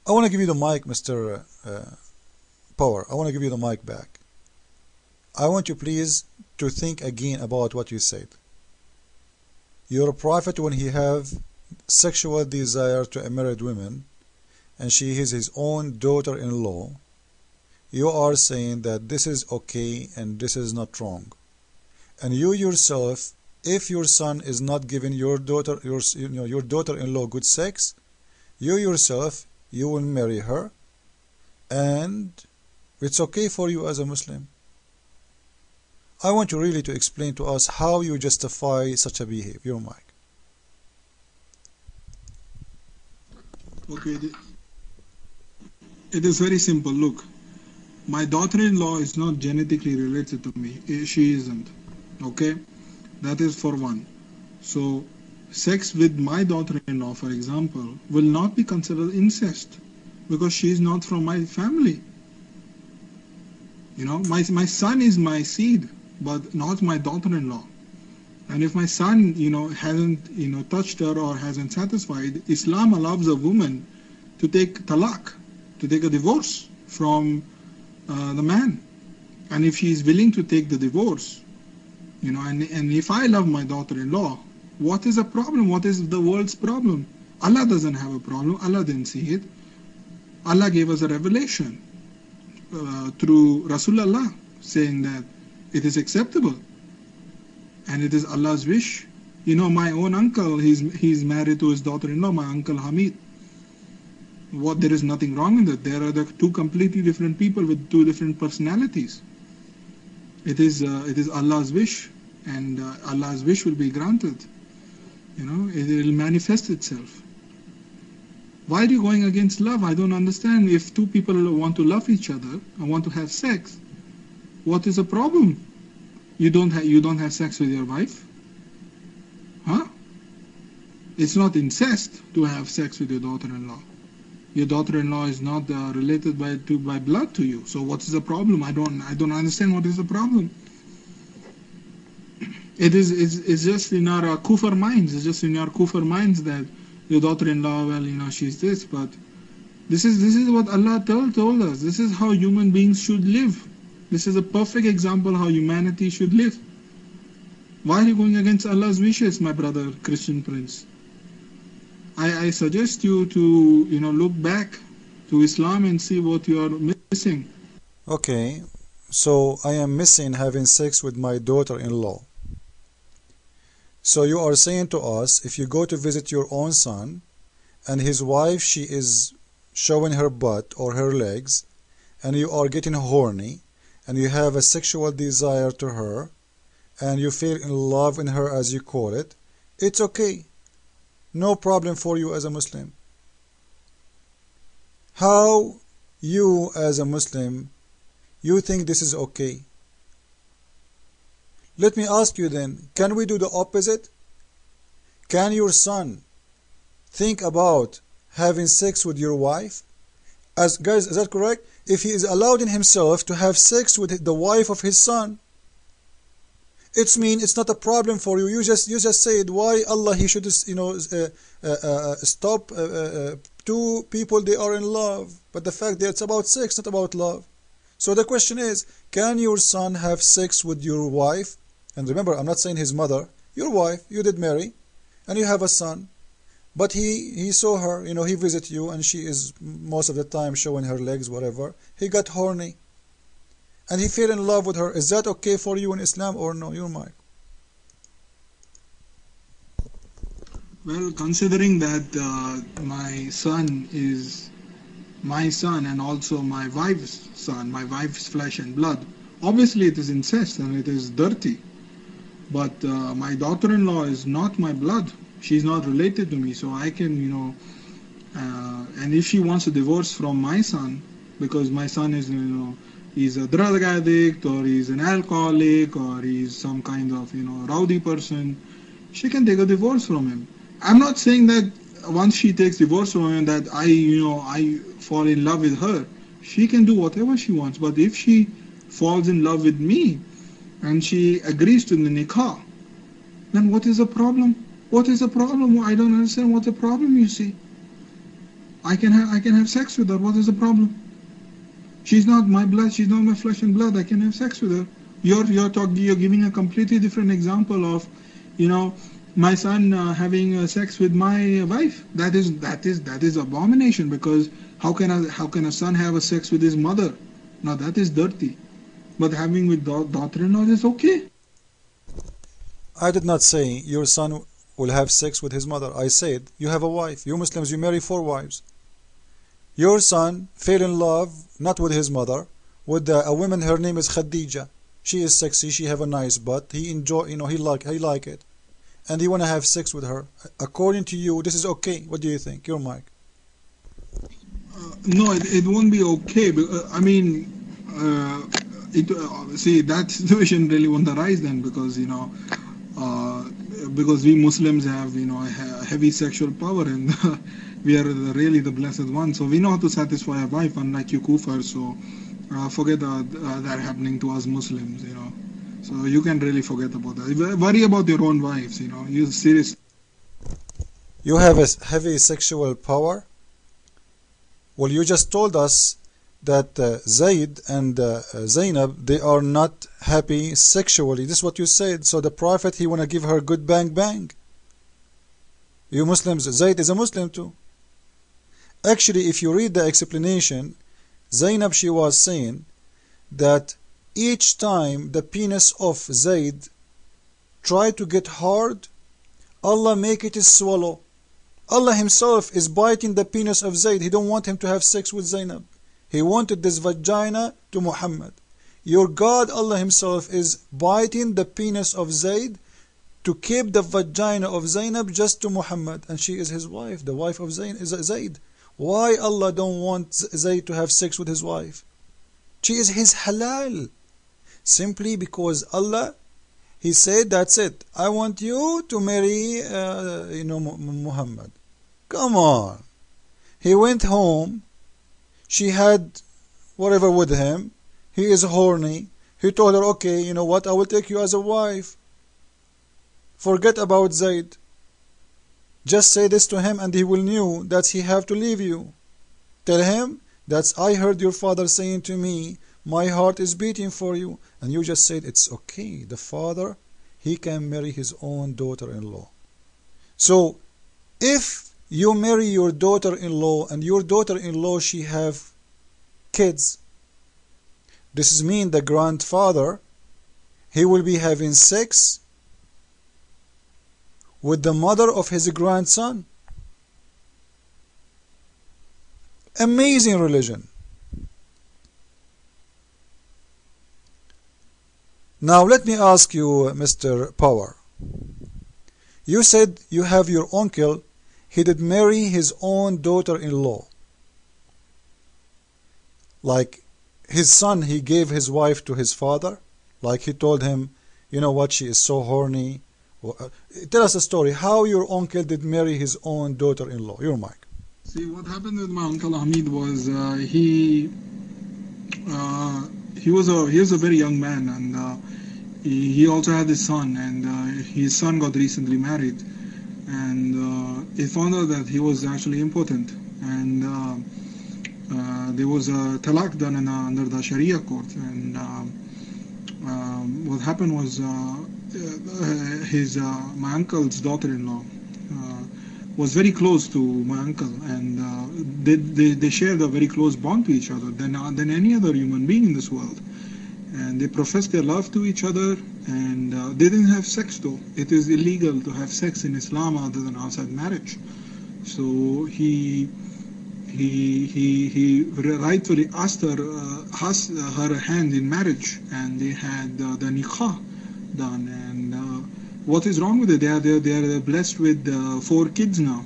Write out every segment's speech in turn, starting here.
I want to give you the mic, Mr. Power. I want to give you the mic back. I want you please to think again about what you said. Your prophet, when he have sexual desire to a married woman, and she is his own daughter-in-law, you are saying that this is okay and this is not wrong. And you yourself, if your son is not giving your daughter-in-law good sex, you yourself, you will marry her, and it's okay for you as a Muslim. I want you really to explain to us how you justify such a behavior. Your mic. Okay, it is very simple. Look, my daughter-in-law is not genetically related to me. She isn't. Okay, that is for one. So sex with my daughter-in-law, for example, will not be considered incest because she is not from my family. You know, my son is my seed, but not my daughter-in-law. And if my son, hasn't, touched her or hasn't satisfied, Islam allows a woman to take talaq, to take a divorce from the man. And if she is willing to take the divorce, and if I love my daughter-in-law, what is the problem? What is the world's problem? Allah doesn't have a problem. Allah didn't see it. Allah gave us a revelation through Rasulullah saying that it is acceptable and it is Allah's wish. My own uncle, he's married to his daughter-in-law, my uncle Hamid. There is nothing wrong in that. There are the two completely different people with two different personalities. It is Allah's wish, and Allah's wish will be granted. It will manifest itself. Why are you going against love? I don't understand. If two people want to love each other and want to have sex, what is the problem? You don't have sex with your wife? Huh? It's not incest to have sex with your daughter-in-law. Your daughter-in-law is not related by blood to you. So what is the problem? I don't understand what is the problem. It's just in our kufr minds. It's just in our kufr minds that your daughter-in-law, well, she's this, but this is what Allah told us. This is how human beings should live. This is a perfect example how humanity should live. Why are you going against Allah's wishes, my brother, Christian Prince? I suggest you to, look back to Islam and see what you are missing. Okay, so I am missing having sex with my daughter-in-law. So you are saying to us, if you go to visit your own son and his wife, she is showing her butt or her legs, and you are getting horny, and you have a sexual desire to her, and you feel in love in her as you call it, it's okay. No problem for you as a Muslim. How you as a Muslim, you think this is okay? Let me ask you then, can we do the opposite? Can your son think about having sex with your wife? Guys, is that correct? If he is allowed in himself to have sex with the wife of his son, it's not a problem for you. You just said why Allah he should stop two people they are in love, but the fact that it's about sex, not about love. So the question is, can your son have sex with your wife? And remember, I'm not saying his mother, your wife. You did marry, and you have a son. But he saw her, he visited you, and she is most of the time showing her legs, whatever. He got horny, and he fell in love with her. Is that okay for you in Islam or no? Your mic. Well, considering that my son is my son and also my wife's son, my wife's flesh and blood, obviously it is incest and it is dirty. But my daughter-in-law is not my blood. She's not related to me, so I can, and if she wants a divorce from my son, because my son is, he's a drug addict, or he's an alcoholic, or he's some kind of, rowdy person, she can take a divorce from him. I'm not saying that once she takes divorce from him that I fall in love with her. She can do whatever she wants, but if she falls in love with me, and she agrees to the nikah, then what is the problem? What is the problem? I don't understand what the problem you see. I can have sex with her. What is the problem? She's not my blood. She's not my flesh and blood. I can have sex with her. You're giving a completely different example of, you know, my son having sex with my wife. That is abomination, because how can a son have a sex with his mother? Now that is dirty. But having with daughter-in-law is okay. I did not say your son will have sex with his mother. I said you have a wife. You Muslims, you marry 4 wives. Your son fell in love not with his mother, with a woman. Her name is Khadija. She is sexy. She have a nice butt. He enjoy, he like it, and he wanna have sex with her. According to you, this is okay. What do you think? Your mic. No, it won't be okay. I mean, see, that situation really won't arise then, because because we Muslims have heavy sexual power, and we are really the blessed ones. So we know how to satisfy a wife, unlike you kuffar. So forget that happening to us Muslims. So you can really forget about that. Worry about your own wives. You seriously. You have a heavy sexual power. Well, you just told us that Zayd and Zainab, they are not happy sexually. This is what you said. So the Prophet, he want to give her good bang bang. You Muslims, Zayd is a Muslim too. Actually, if you read the explanation, Zainab, she was saying that each time the penis of Zayd try to get hard, Allah make it swallow. Allah himself is biting the penis of Zayd. He don't want him to have sex with Zainab. He wanted this vagina to Muhammad. Your God, Allah himself, is biting the penis of Zayd to keep the vagina of Zainab just to Muhammad. And she is his wife. The wife of Zayd. Why Allah don't want Zayd to have sex with his wife? She is his halal. Simply because Allah, he said, that's it. I want you to marry Muhammad. Come on. He went home. She had whatever with him. He is horny. He told her, okay, you know what? I will take you as a wife. Forget about Zayd. Just say this to him and he will know that he have to leave you. Tell him that I heard your father saying to me, my heart is beating for you. And you just said, it's okay. The father, he can marry his own daughter-in-law. So, if you marry your daughter-in-law and your daughter-in-law, she have kids, this is mean the grandfather, he will be having sex with the mother of his grandson. Amazing religion. Now let me ask you, Mr. Power. You said you have your uncle, he did marry his own daughter-in-law. Like his son, he gave his wife to his father. Like he told him, you know what, she is so horny. Tell us a story, how your uncle did marry his own daughter-in-law. Your mic. See, what happened with my uncle Hamid was he was a very young man, and he also had his son, and his son got recently married, and he found out that he was actually impotent, and there was a talaq done under the Sharia court, and what happened was my uncle's daughter-in-law was very close to my uncle, and they shared a very close bond to each other than any other human being in this world. And they professed their love to each other, and they didn't have sex though. It is illegal to have sex in Islam other than outside marriage. So he rightfully asked her hand in marriage, and they had the nikah done. And what is wrong with it? They are blessed with 4 kids now.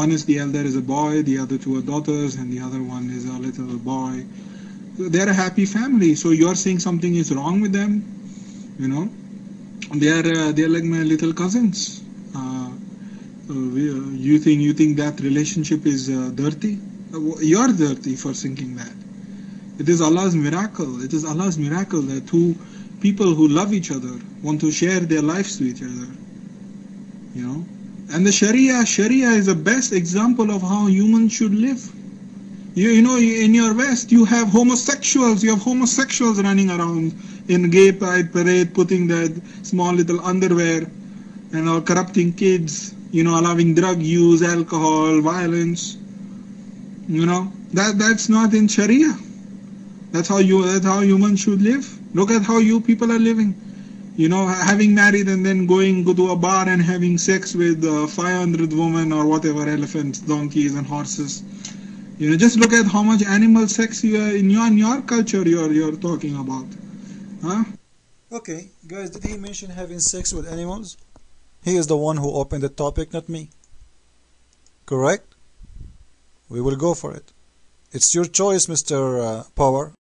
One is the elder is a boy, the other 2 are daughters, and the other one is a little boy. They're a happy family. So you're saying something is wrong with them? They're like my little cousins. You think that relationship is dirty? You're dirty for thinking that. It is Allah's miracle. It is Allah's miracle that 2 people who love each other want to share their lives to each other. And the Sharia is the best example of how humans should live. You know, in your West, you have homosexuals running around in gay pride parade, putting that small little underwear, corrupting kids, allowing drug use, alcohol, violence. That's not in Sharia. That's how humans should live. Look at how you people are living. Having married and then going to a bar and having sex with 500 women or whatever, elephants, donkeys, and horses. Just look at how much animal sex in your culture you're talking about, huh? Okay, guys, did he mention having sex with animals? He is the one who opened the topic, not me. Correct? We will go for it. It's your choice, Mr. Power.